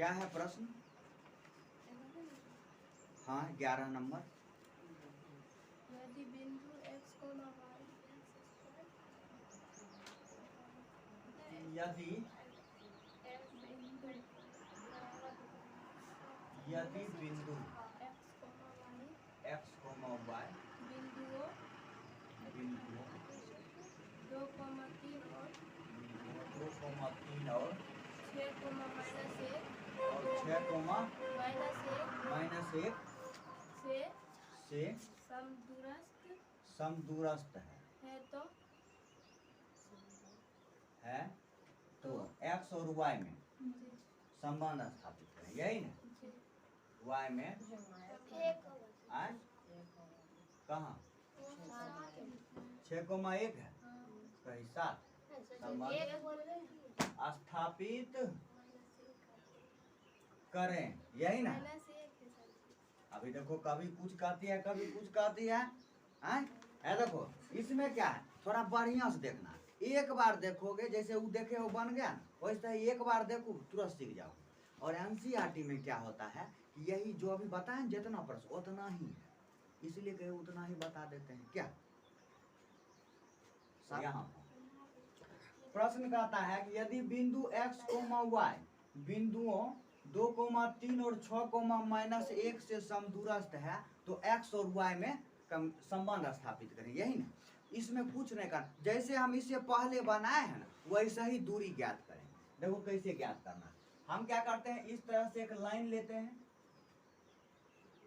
क्या है प्रश्न? हाँ 11 नंबर। यदि बिंदु x, y यदि बिंदु x, y बिंदुओं 2, 3 और 2, 3 और 6, -1 से समदूरस्थ है तो x और y में संबंध स्थापित करें, यही ना? y में कहाँ 6,1 है, कहीं 7 संबंध स्थापित करें, यही ना? अभी देखो कभी कुछ कहती है कभी कुछ कहती है। देखो इसमें क्या है, थोड़ा बढ़िया से देखना। एक बार देखोगे जैसे वो देखे वो बन गया ना, वैसे ही एक बार देखो तुरंत सीख जाओ। और एनसीईआरटी में क्या होता है कि यही जो अभी बताएं जितना प्रश्न उतना ही है, इसलिए कहे उतना ही बता देते हैं। क्या यहाँ प्रश्न कहता है कि यदि बिंदु x, y बिंदुओं 2, 3 और 6, -1 से समदूरस्थ है तो x और y में संबंध स्थापित करें, यही ना? इसमें कुछ नहीं करना, जैसे हम इससे पहले बनाए हैं ना वैसे ही दूरी ज्ञात करें। देखो कैसे ज्ञात करना। हम क्या करते हैं, इस तरह से एक लाइन लेते हैं,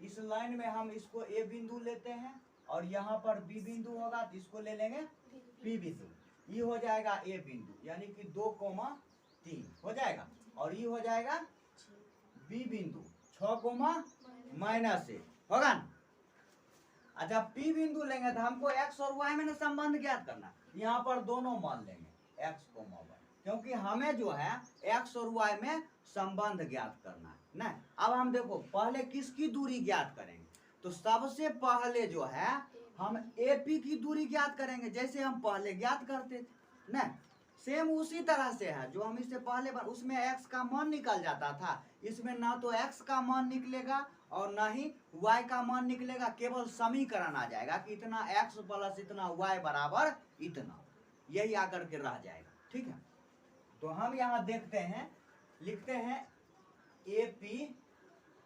इस लाइन में हम इसको a बिंदु लेते हैं और यहाँ पर b बिंदु होगा तो इसको ले लेंगे p बिंदु। ये हो जाएगा a बिंदु, यानी कि 2, 3 हो जाएगा, और ये हो जाएगा b बिंदु 6, होगा ना? अच्छा p बिंदु लेंगे तो हमको x और y में ना संबंध ज्ञात करना। यहाँ पर दोनों मान लेंगे x, y, क्योंकि हमें जो है x और y में संबंध ज्ञात करना है ना। अब हम देखो पहले किसकी दूरी ज्ञात करेंगे, तो सबसे पहले जो है हम AP की दूरी ज्ञात करेंगे, जैसे हम पहले ज्ञात करते थे ना। सेम उसी तरह से है जो हम इससे पहले बार, उसमें x का मान निकल जाता था, इसमें ना तो x का मान निकलेगा और ना ही y का मान निकलेगा, केवल समीकरण आ जाएगा कि इतना x प्लस इतना y बराबर इतना, यही आकर के रह जाएगा। ठीक है, तो हम यहाँ देखते हैं, लिखते हैं AP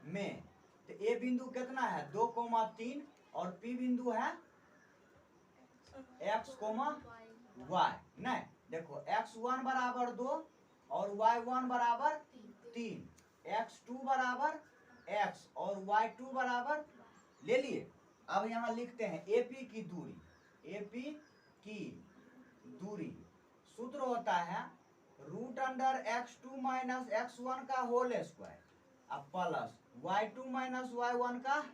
में, तो A बिंदु कितना है 2, 3 और P बिंदु है x, y। नहीं देखो x1 बराबर 2 और y1 बराबर 3, x2 बराबर x और y2 बराबर ले लिए। अब यहाँ लिखते हैं AP की दूरी, AP की दूरी सूत्र होता है √x2 - x1 का होल स्क्वायर अब प्लस y2 - y1 का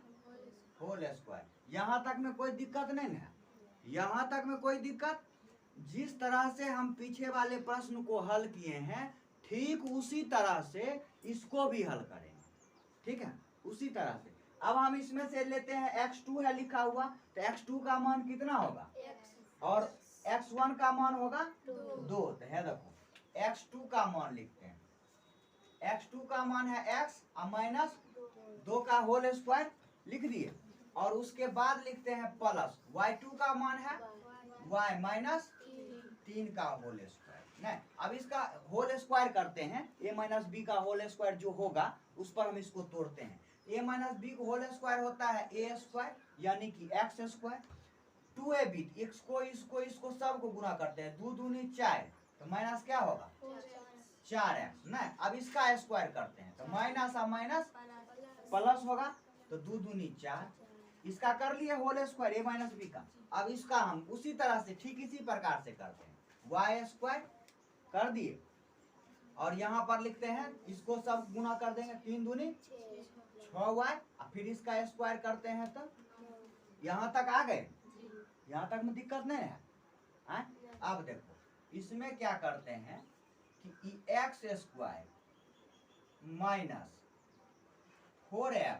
होल स्क्वायर। यहाँ तक में कोई दिक्कत नहीं है, यहाँ तक में कोई दिक्कत। जिस तरह से हम पीछे वाले प्रश्न को हल किए हैं ठीक उसी तरह से इसको भी हल करेंगे। ठीक है, उसी तरह से। अब हम इसमें से लेते हैं x2 है लिखा हुआ, तो x2 का मान कितना होगा और x1 का मान होगा 2। तो है देखो x2 का मान लिखते हैं, x2 का मान है x -2 का होल स्क्वायर लिख दिए, और उसके बाद लिखते हैं प्लस y2 का मान है y -3 का होल स्क्वायर। नहीं, अब इसका होल स्क्वायर करते हैं, a - b का होल स्क्वायर जो होगा उस पर हम इसको तोड़ते हैं। a - b का होल स्क्वायर होता है a स्क्वायर यानी कि x स्क्वायर, 2ab इसको सबको गुना करते हैं, 2 दूनी 4, तो माइनस क्या होगा 4x। नहीं, अब इसका स्क्वायर करते हैं तो माइनस और माइनस प्लस होगा, तो 2 दूनी 4, इसका कर लिए होल स्क्वायर a - b का। अब इसका हम उसी तरह से ठीक इसी प्रकार से करते हैं, y स्क्वायर कर दिए और यहाँ पर लिखते हैं इसको सब गुना कर देंगे, 3 दूनी 6y, फिर इसका स्क्वायर करते हैं तो यहाँ तक आ गए, यहाँ तक में दिक्कत नहीं है। अब देखो इसमें क्या करते हैं कि x square minus 4x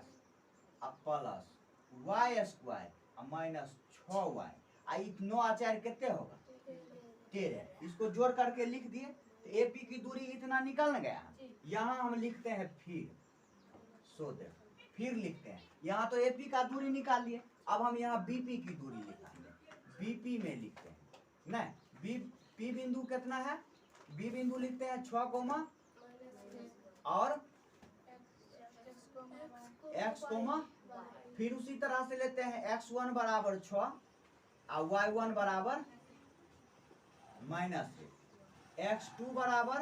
plus y square minus 6y, 9 आ 4 कितने होगा 13, इसको जोड़ करके लिख दिए। तो एपी की दूरी इतना निकल गया। यहाँ हम लिखते हैं फिर, सो देखो फिर लिखते हैं। यहाँ तो एपी का दूरी निकाल लिए, अब हम यहाँ बीपी की दूरी निकालेंगे। बीपी में लिखते हैं नहीं, पी बिंदु कितना है, बी बिंदु लिखते हैं 6 कोमा और एक्स कोमा, फिर उसी तरह से लेते हैं x1 बराबर 6 और y1 बराबर -1, x2 बराबर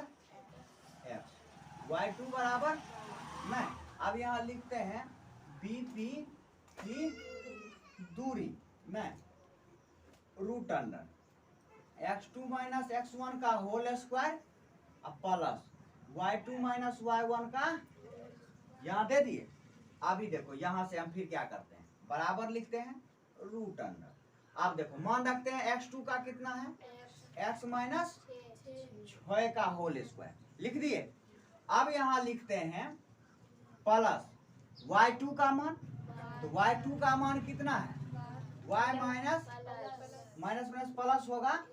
x, y2 बराबर नहीं। अब यहाँ लिखते हैं बीपी की दूरी नहीं, root under x2 minus x1 का whole square plus y2 minus y1 का, यहाँ दे दिए। अभी देखो यहाँ से हम फिर क्या करते हैं, बराबर लिखते हैं रूट अंडर। अब देखो मान रखते हैं x2 का कितना है, x माइनस 6 का होल स्क्वायर लिख दिए। अब यहाँ लिखते हैं प्लस y2 का मान, तो y2 का मान कितना है, y minus minus minus plus होगा,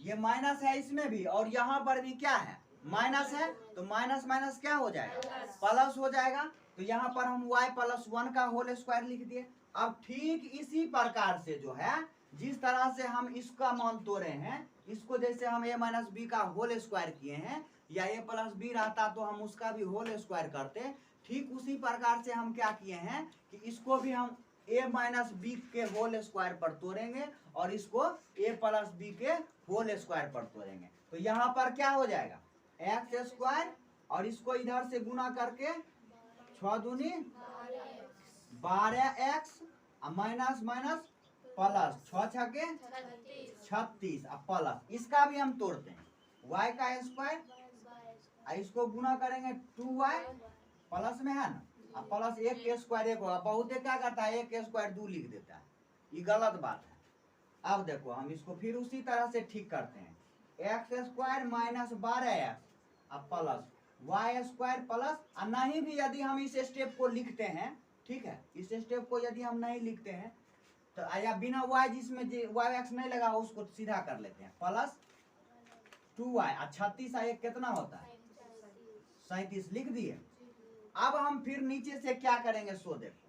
ये माइनस है इसमें भी और यहाँ पर भी क्या है माइनस है, तो माइनस माइनस क्या हो जाएगा प्लस हो जाएगा। तो यहाँ पर हम y प्लस 1 का होल स्क्वायर लिख दिए। अब ठीक इसी प्रकार से जो है, जिस तरह से हम इसका मान तोड़े हैं, इसको जैसे हम a माइनस बी का होल स्क्वायर किए हैं, या a प्लस बी रहता तो हम उसका भी होल स्क्वायर करते, ठीक उसी प्रकार से हम क्या किए हैं कि इसको भी हम a माइनस बी के होल स्क्वायर पर तोड़ेंगे और इसको a प्लस बी के होल स्क्वायर पर तोड़ेंगे। तो यहाँ पर क्या हो जाएगा एक्स स्क्वायर और इसको इधर से गुना करके 6 दूनी 12x माइनस माइनस प्लस 6 छके 36 प्लस, इसका भी हम तोड़ते हैं y का स्क्वायर, इसको गुना करेंगे 2y प्लस में है ना, अब प्लस 1 के स्क्वायर 1 होगा, बहुत क्या करता है 1 के स्क्वायर 2 लिख देता है, ये गलत बात है। अब देखो हम इसको फिर उसी तरह से ठीक करते हैं, X square minus 12x plus Y square plus, नहीं भी यदि हम इस स्टेप को लिखते हैं, ठीक है, इस स्टेप को यदि हम नहीं लिखते हैं तो या बिना y जिसमें वाई एक्स नहीं लगा उसको सीधा कर लेते हैं, प्लस 2y 36 1 कितना होता है 37 लिख दिए। अब हम फिर नीचे से क्या करेंगे, सो देखो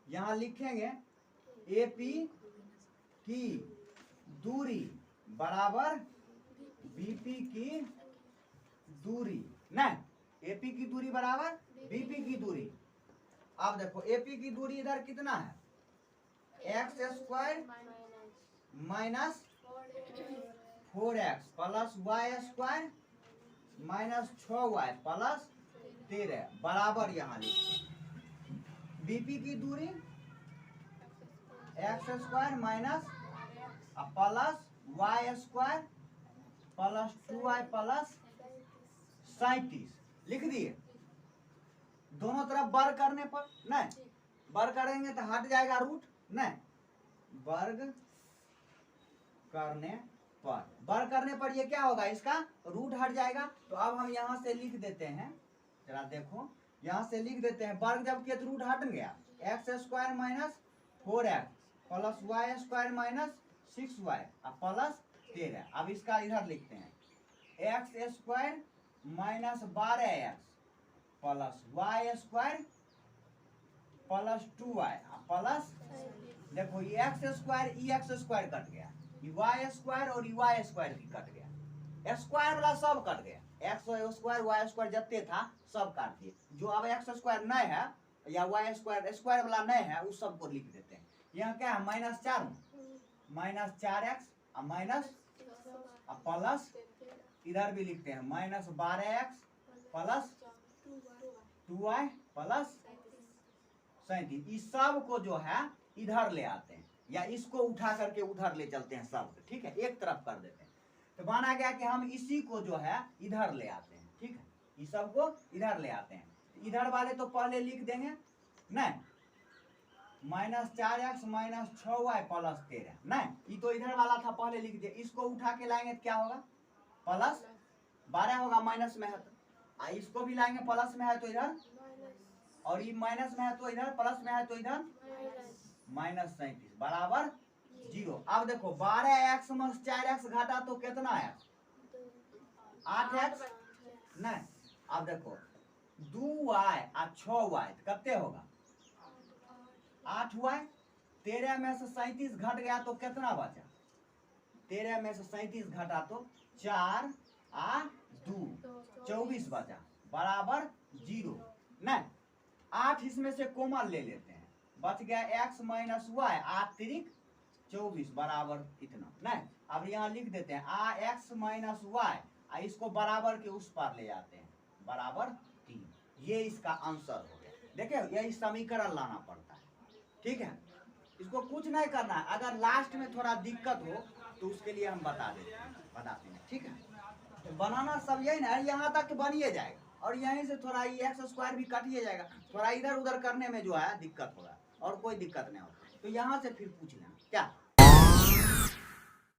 यहाँ लिखेंगे एपी की दूरी बराबर बीपी की दूरी नहीं, एपी की दूरी बराबर बीपी की दूरी। अब देखो एपी की दूरी इधर कितना है, X square minus 4x plus Y square minus 6y plus 13 बराबर, यहाँ लिखते बीपी की दूरी X square minus plus Y square plus 2y plus 37 लिख दिए। दोनों तरफ वर्ग करने पर नहीं, वर्ग करेंगे तो हट जाएगा रूट नहीं, वर्ग करने पर, वर्ग करने पर ये क्या होगा इसका रूट हट जाएगा। तो अब हम यहाँ से लिख देते हैं, जरा देखो यहाँ से लिख देते हैं, वर्ग जब किया तो रूट हट गया, X square minus 4x plus Y square minus 6y plus 13। अब इसका इधर लिखते हैं X square minus 12x plus Y square plus 2y plus, देखो ये एक्स स्क्वायर ई एक्स स्क्वायर कट गया, ये वाई स्क्वायर और वाई स्क्वायर भी कट गया, स्क्वायर वाला सब कट गया, एक्स स्क्वायर वाई स्क्वायर जितने था सब काट दिए। जो अब एक्स स्क्वायर नहीं है या वाई स्क्वायर स्क्वायर वाला नहीं है उस सबको लिख देते हैं। यहाँ क्या है -4 माइनस 4x माइनस प्लस, इधर भी लिखते हैं minus 12x plus 2y plus 37। इस सब को जो है इधर ले आते हैं या इसको उठा करके उधर ले चलते हैं सब, ठीक है, एक तरफ कर देते हैं। तो माना गया कि हम इसी को जो है इधर ले आते हैं, ठीक है, इस सब को इधर ले आते हैं। इधर वाले तो पहले लिख देंगे नहीं, -4x माइनस 6y प्लस 13 नहीं, ये तो इधर वाला था पहले लिख दिया, इसको उठा के लाएंगे तो क्या होगा प्लस 12 होगा, माइनस में है तो इसको भी लाएंगे प्लस में है तो इधर, और ये माइनस में है तो इधर, प्लस में है तो इधर माइनस 37 बराबर 0। अब देखो 12x माइनस 4x घटा तो कितना है 8x नहीं, अब देखो 2y और 6y कितने होगा 8y। 13 में से 37 घट गया तो कितना बचा, 13 में से 37 घटा तो 4 आ 2 24 बचा बराबर 0 नहीं। 8 इसमें से कॉमन ले लेते हैं, बच गया x माइनस वाई 8 तिरिक 24 बराबर इतना नहीं। अब यहाँ लिख देते हैं आ x माइनस वाई, इसको बराबर के उस पर ले जाते हैं बराबर 3। ये इसका आंसर हो गया। देखिए यही समीकरण लाना पड़ता है, ठीक है। इसको कुछ नहीं करना है, अगर लास्ट में थोड़ा दिक्कत हो तो उसके लिए हम बताते हैं, ठीक है। तो बनाना सब यही ना है, यहाँ तक बनिए जाएगा और यहीं से थोड़ा ये एक्स स्क्वायर भी कटिए जाएगा, थोड़ा इधर उधर करने में जो है दिक्कत होगा और कोई दिक्कत नहीं होगा। तो यहाँ से फिर पूछ लेना क्या